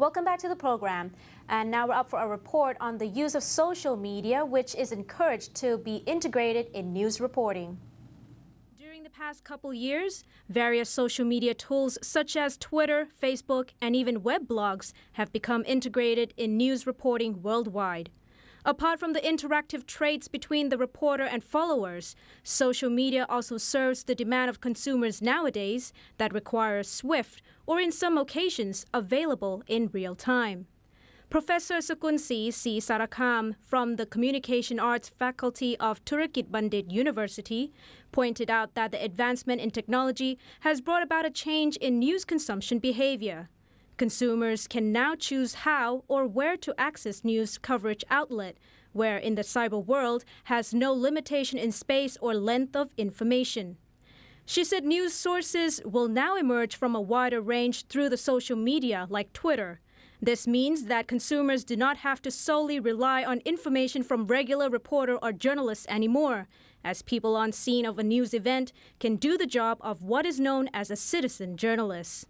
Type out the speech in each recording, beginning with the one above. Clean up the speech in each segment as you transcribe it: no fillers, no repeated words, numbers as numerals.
Welcome back to the program. And now we're up for a report on the use of social media, which is encouraged to be integrated in news reporting. During the past couple years, various social media tools such as Twitter, Facebook, and even web blogs have become integrated in news reporting worldwide. Apart from the interactive traits between the reporter and followers, social media also serves the demand of consumers nowadays that require swift or in some occasions available in real time. Professor Sukunsi C. Sarakam from the Communication Arts Faculty of Turikit Bandit University pointed out that the advancement in technology has brought about a change in news consumption behavior. Consumers can now choose how or where to access news coverage outlet, where in the cyber world has no limitation in space or length of information. She said news sources will now emerge from a wider range through the social media like Twitter. This means that consumers do not have to solely rely on information from regular reporter or journalists anymore, as people on scene of a news event can do the job of what is known as a citizen journalist.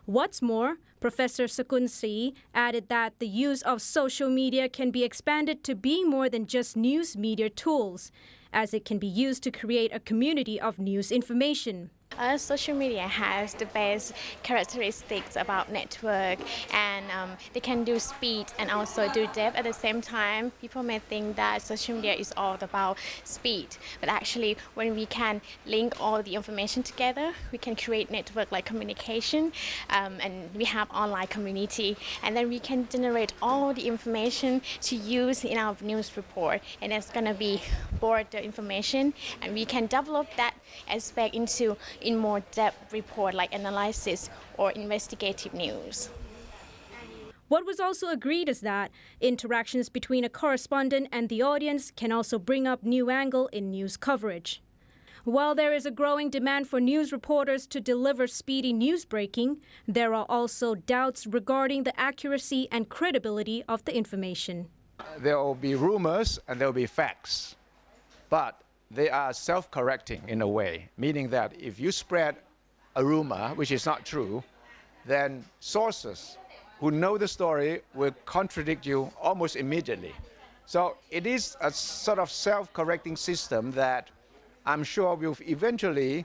What's more, Professor Sukunsi added that the use of social media can be expanded to being more than just news media tools, as it can be used to create a community of news information. Social media has the best characteristics about network, and they can do speed and also do depth at the same time. People may think that social media is all about speed, but actually when we can link all the information together, we can create network like communication, and we have online community, and then we can generate all the information to use in our news report, and it's going to be broader information, and we can develop that aspect into in more depth report like analysis or investigative news. What was also agreed is that interactions between a correspondent and the audience can also bring up new angle in news coverage. While there is a growing demand for news reporters to deliver speedy news breaking, there are also doubts regarding the accuracy and credibility of the information. There will be rumors and there will be facts, but they are self-correcting in a way, meaning that if you spread a rumor which is not true, then sources who know the story will contradict you almost immediately. So it is a sort of self-correcting system that I'm sure will eventually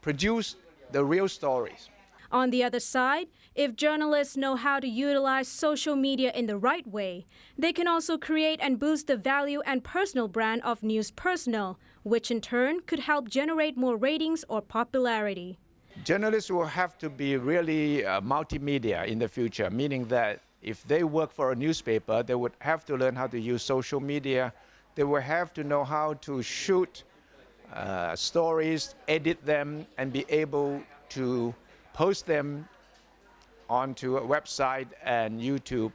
produce the real stories. On the other side, if journalists know how to utilize social media in the right way, they can also create and boost the value and personal brand of news personnel, which in turn could help generate more ratings or popularity. Journalists will have to be really multimedia in the future, meaning that if they work for a newspaper, they would have to learn how to use social media. They will have to know how to shoot stories, edit them, and be able to post them onto a website and YouTube.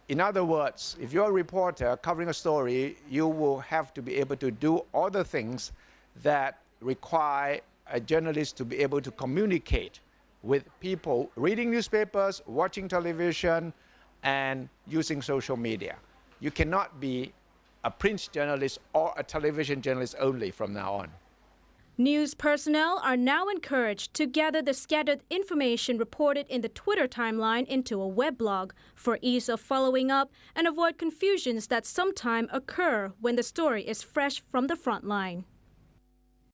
In other words, if you're a reporter covering a story, you will have to be able to do all the things that require a journalist to be able to communicate with people reading newspapers, watching television, and using social media. You cannot be a print journalist or a television journalist only from now on. News personnel are now encouraged to gather the scattered information reported in the Twitter timeline into a weblog for ease of following up and avoid confusions that sometimes occur when the story is fresh from the front line.